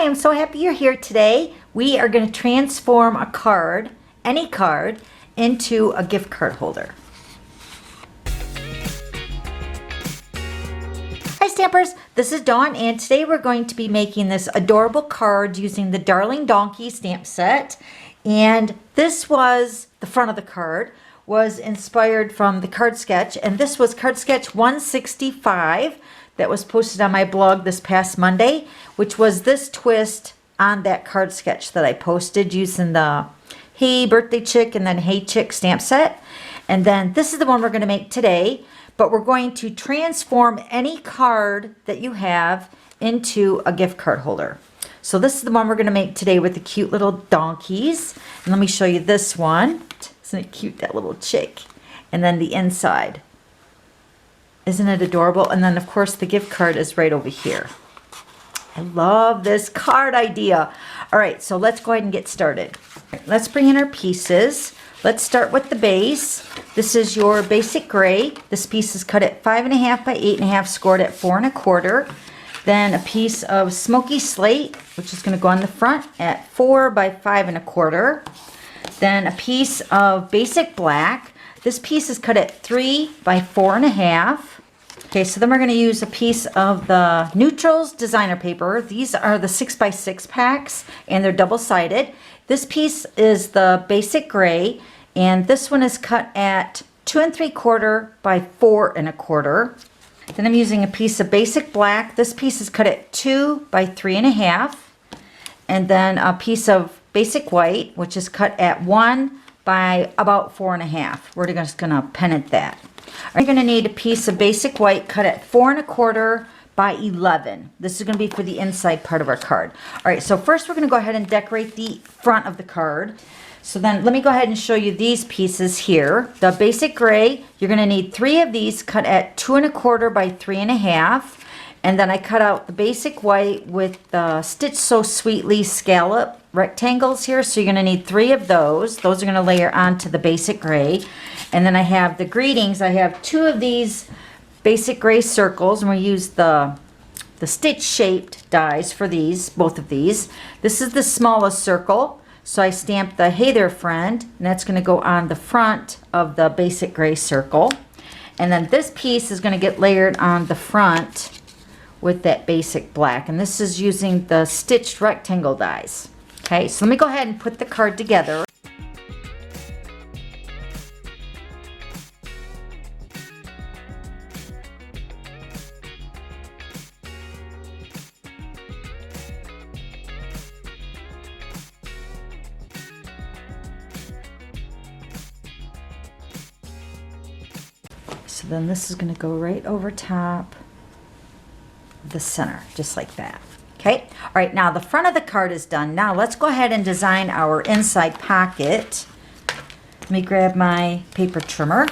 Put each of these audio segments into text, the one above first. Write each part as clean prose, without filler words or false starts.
I'm so happy you're here today. We are going to transform a card, any card, into a gift card holder. Hi Stampers, this is Dawn, and today we're going to be making this adorable card using the Darling Donkey stamp set. And this was, the front of the card was inspired from the card sketch, and this was card sketch 165 that was posted on my blog this past Monday, which was this twist on that card sketch that I posted using the Hey Birthday Chick and then Hey Chick stamp set. And then this is the one we're going to make today, but we're going to transform any card that you have into a gift card holder. So this is the one we're going to make today with the cute little donkeys. And let me show you this one. Isn't it cute, that little chick? And then the inside. Isn't it adorable? And then of course the gift card is right over here. I love this card idea. All right, so let's go ahead and get started. Let's bring in our pieces. Let's start with the base. This is your basic gray. This piece is cut at 5.5 by 8.5, scored at 4 1/4. Then a piece of smoky slate, which is going to go on the front at 4 by 5 1/4. Then a piece of basic black. This piece is cut at 3 by 4 1/2. Okay, so then we're going to use a piece of the Neutrals designer paper. These are the 6x6 packs, and they're double-sided. This piece is the basic gray, and this one is cut at 2 3/4 by 4 1/4. Then I'm using a piece of basic black. This piece is cut at 2 by 3 1/2. And then a piece of basic white, which is cut at 1 by about 4 1/2. We're just going to pennant that. You're going to need a piece of basic white cut at 4 1/4 by 11. This is going to be for the inside part of our card. All right, so first we're going to go ahead and decorate the front of the card. So then let me go ahead and show you these pieces here. The basic gray, you're going to need 3 of these cut at 2 1/4 by 3 1/2. And then I cut out the basic white with the Stitch So Sweetly scallop rectangles here. So you're going to need 3 of those. Those are going to layer onto the basic gray. And then I have the greetings. I have 2 of these basic gray circles, and we use the stitch shaped dies for these, both of these. This is the smallest circle. So I stamped the Hey There Friend, and that's going to go on the front of the basic gray circle. And then this piece is going to get layered on the front with that basic black, and this is using the stitched rectangle dies. Okay, so let me go ahead and put the card together. So then this is going to go right over top the center, just like that. Okay, all right, now the front of the card is done. Now let's go ahead and design our inside pocket. Let me grab my paper trimmer.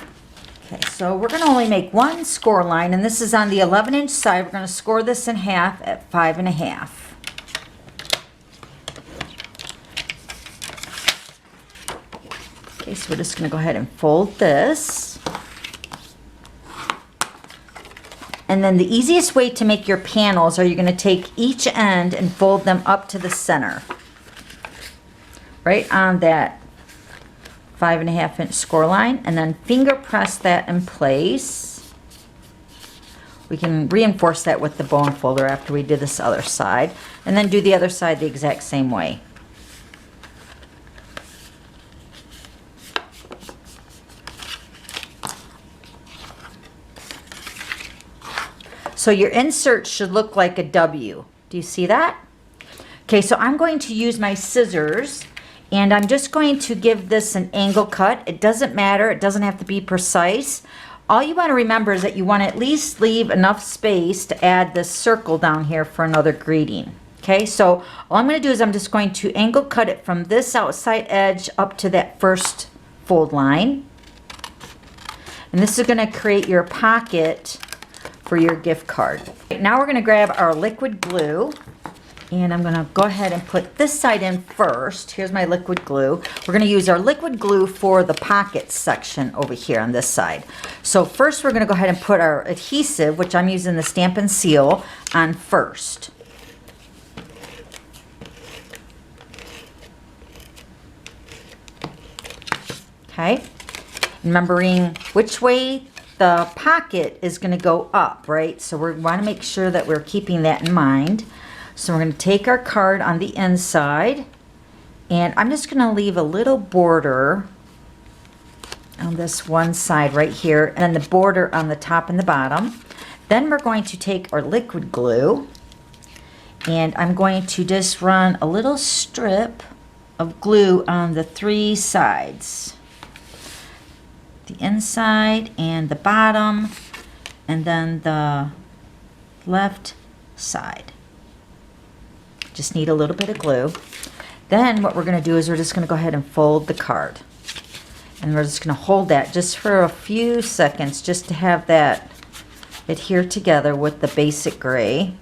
Okay, so we're going to only make one score line, and this is on the 11-inch side. We're going to score this in half at 5 1/2. Okay, so we're just going to go ahead and fold this. And then the easiest way to make your panels are you're going to take each end and fold them up to the center. Right on that 5 1/2-inch score line. And then finger press that in place. We can reinforce that with the bone folder after we do this other side. And then do the other side the exact same way. So your insert should look like a W. Do you see that? Okay, so I'm going to use my scissors, and I'm just going to give this an angle cut. It doesn't matter. It doesn't have to be precise. All you want to remember is that you want to at least leave enough space to add this circle down here for another greeting. Okay, so all I'm going to do is I'm just going to angle cut it from this outside edge up to that first fold line. And this is going to create your pocket for your gift card. Now we're going to grab our liquid glue, and I'm going to go ahead and put this side in first. Here's my liquid glue. We're going to use our liquid glue for the pocket section over here on this side. So first we're going to go ahead and put our adhesive, which I'm using the Stampin' Seal, on first. Okay, remembering which way the pocket is going to go up, right? So we want to make sure that we're keeping that in mind. So we're going to take our card on the inside, and I'm just going to leave a little border on this one side right here, and the border on the top and the bottom. Then we're going to take our liquid glue, and I'm going to just run a little strip of glue on the 3 sides. The inside and the bottom, and then the left side. Just need a little bit of glue. Then what we're going to do is we're just going to go ahead and fold the card. And we're just going to hold that just for a few seconds just to have that adhere together with the basic gray.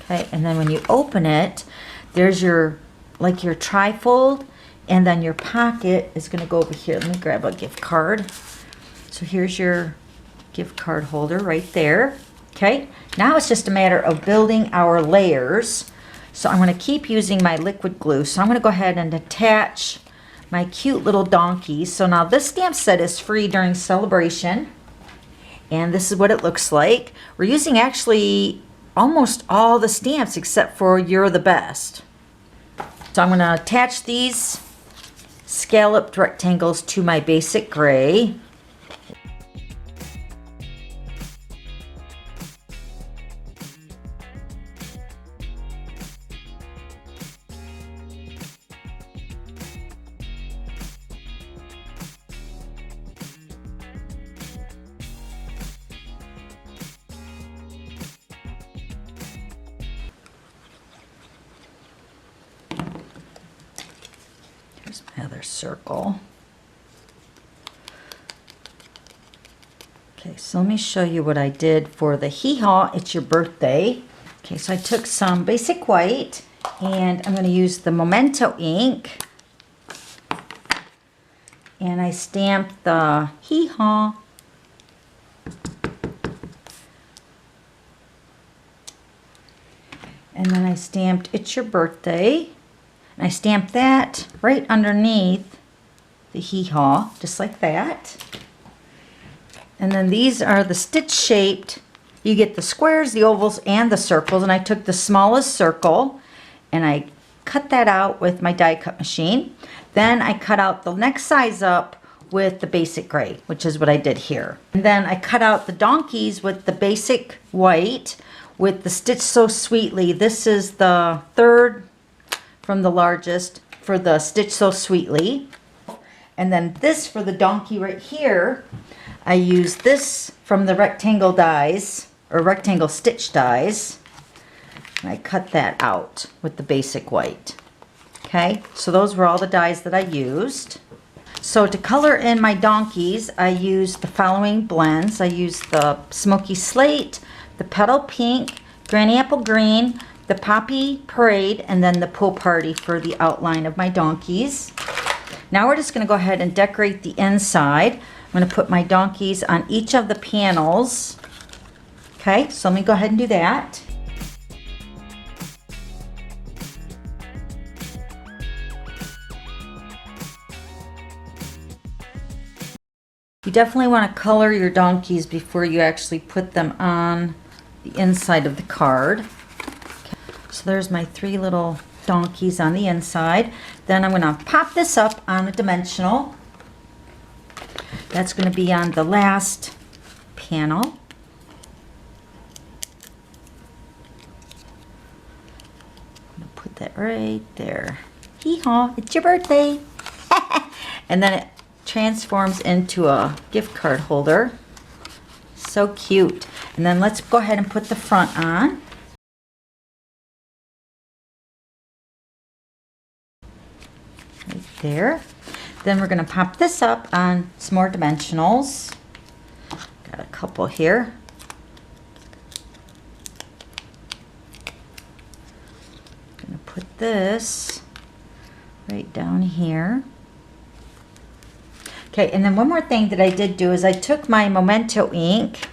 Okay, and then when you open it, there's your, like your trifold, and then your pocket is going to go over here. Let me grab a gift card. So here's your gift card holder right there. Okay, now it's just a matter of building our layers. So I'm going to keep using my liquid glue. So I'm going to go ahead and attach my cute little donkeys. So now this stamp set is free during celebration. And this is what it looks like. We're using actually almost all the stamps except for You're the Best. So I'm going to attach these scalloped rectangles to my basic gray. Here's my other circle. Okay, so let me show you what I did for the hee-haw, it's your birthday. Okay, so I took some basic white, and I'm going to use the Memento ink. And I stamped the hee-haw. And then I stamped It's Your Birthday. And I stamped that right underneath the hee-haw, just like that. And then these are the stitch shaped. You get the squares, the ovals, and the circles. And I took the smallest circle and I cut that out with my die cut machine. Then I cut out the next size up with the basic gray, which is what I did here. And then I cut out the donkeys with the basic white with the Stitch So Sweetly. This is the third from the largest for the Stitch So Sweetly. And then this for the donkey right here, I used this from the rectangle dies, or rectangle stitch dies. And I cut that out with the basic white. Okay, so those were all the dies that I used. So to color in my donkeys, I used the following blends. I used the Smoky Slate, the Petal Pink, Granny Apple Green, the Poppy Parade, and then the Pool Party for the outline of my donkeys. Now we're just going to go ahead and decorate the inside. I'm going to put my donkeys on each of the panels. Okay, so let me go ahead and do that. You definitely want to color your donkeys before you actually put them on the inside of the card. Okay. So there's my 3 little donkeys on the inside. Then I'm going to pop this up on a dimensional. That's going to be on the last panel. I'm going to put that right there. Hee-haw, it's your birthday. And then it transforms into a gift card holder. So cute. And then let's go ahead and put the front on. Right there. Then we're going to pop this up on some more dimensionals. Got a couple here. Going to put this right down here. Okay, and then one more thing that I did do is I took my Memento ink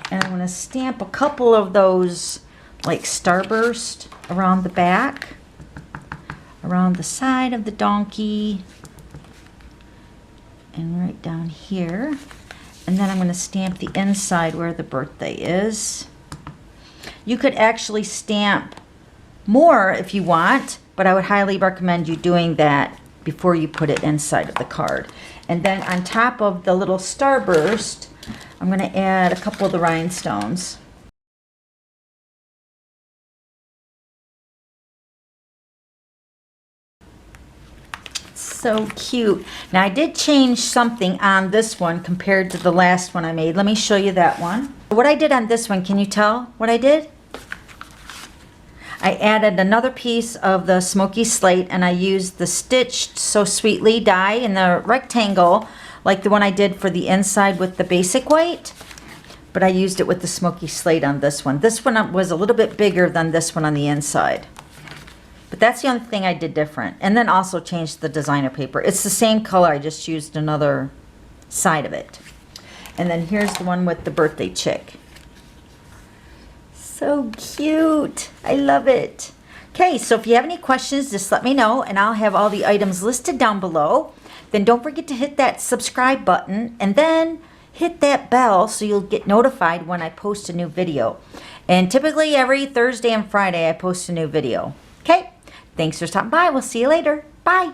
and I'm going to stamp a couple of those like starburst around the back, around the side of the donkey, and right down here. And then I'm going to stamp the inside where the birthday is. You could actually stamp more if you want, but I would highly recommend you doing that before you put it inside of the card. And then on top of the little starburst, I'm going to add a couple of the rhinestones. So cute. Now I did change something on this one compared to the last one I made. Let me show you that one. What I did on this one, can you tell what I did? I added another piece of the smoky slate, and I used the Stitched So Sweetly die in the rectangle like the one I did for the inside with the basic white, but I used it with the smoky slate on this one. This one was a little bit bigger than this one on the inside. But that's the only thing I did different. And then also changed the designer paper. It's the same color, I just used another side of it. And then here's the one with the birthday chick. So cute. I love it. Okay, so if you have any questions, just let me know, and I'll have all the items listed down below. Then don't forget to hit that subscribe button, and then hit that bell so you'll get notified when I post a new video. And typically every Thursday and Friday I post a new video. Okay? Thanks for stopping by. We'll see you later. Bye.